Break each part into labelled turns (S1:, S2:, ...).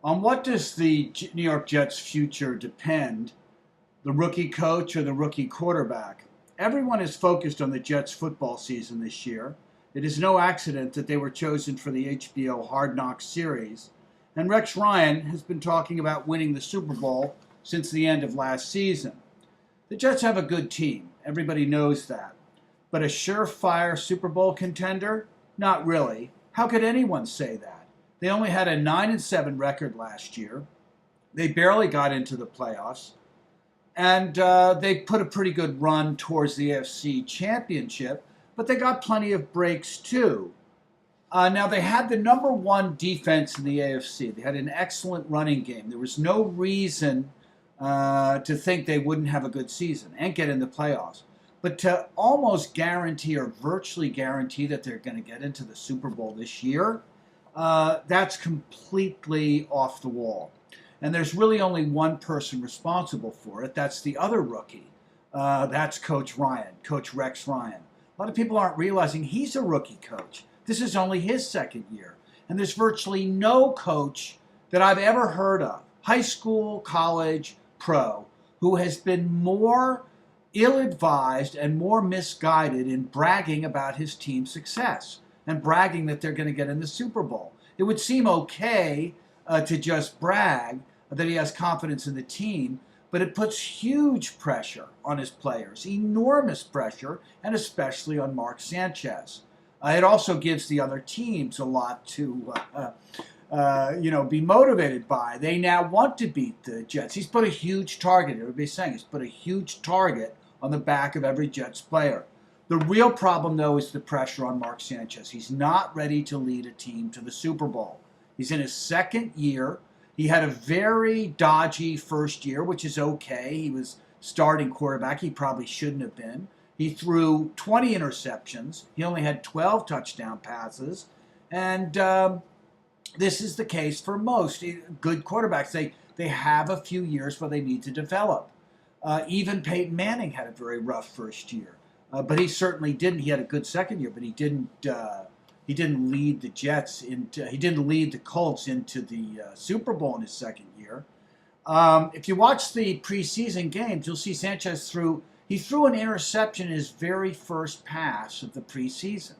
S1: On what does the New York Jets' future depend? The rookie coach or the rookie quarterback? Everyone is focused on the Jets' football season this year. It is no accident that they were chosen for the HBO Hard Knocks series. And Rex Ryan has been talking about winning the Super Bowl since the end of last season. The Jets have a good team. Everybody knows that. But a surefire Super Bowl contender? Not really. How could anyone say that? They only had a 9-7 record last year. They barely got into the playoffs. And they put a pretty good run towards the AFC Championship, but they got plenty of breaks too. Now, they had the number one defense in the AFC. They had an excellent running game. There was no reason to think they wouldn't have a good season and get in the playoffs. But to almost guarantee or virtually guarantee that they're going to get into the Super Bowl this year, that's completely off the wall. And there's really only one person responsible for it. That's the other rookie. That's Coach Ryan, Coach Rex Ryan. A lot of people aren't realizing he's a rookie coach. This is only his second year. And there's virtually no coach that I've ever heard of, high school, college, pro, who has been more ill-advised and more misguided in bragging about his team's success and bragging that they're going to get in the Super Bowl. It would seem okay to just brag that he has confidence in the team, but it puts huge pressure on his players, enormous pressure, and especially on Mark Sanchez. It also gives the other teams a lot to be motivated by. They now want to beat the Jets. He's put a huge target, everybody's saying he's put a huge target on the back of every Jets player. The real problem, though, is the pressure on Mark Sanchez. He's not ready to lead a team to the Super Bowl. He's in his second year. He had a very dodgy first year, which is okay. He was starting quarterback. He probably shouldn't have been. He threw 20 interceptions. He only had 12 touchdown passes. And this is the case for most good quarterbacks. They have a few years where they need to develop. Even Peyton Manning had a very rough first year. But he certainly didn't. He had a good second year, but he didn't lead the Jets he didn't lead the Colts into the Super Bowl in his second year. If you watch the preseason games, you'll see Sanchez threw an interception in his very first pass of the preseason,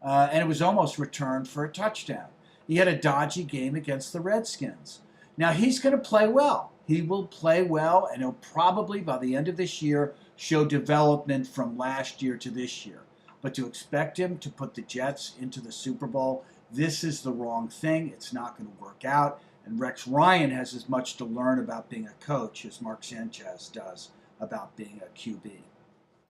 S1: and it was almost returned for a touchdown. He had a dodgy game against the Redskins. Now he's going to play well. He will play well, and he'll probably by the end of this year show development from last year to this year. But to expect him to put the Jets into the Super Bowl, this is the wrong thing. It's not going to work out. And Rex Ryan has as much to learn about being a coach as Mark Sanchez does about being a QB.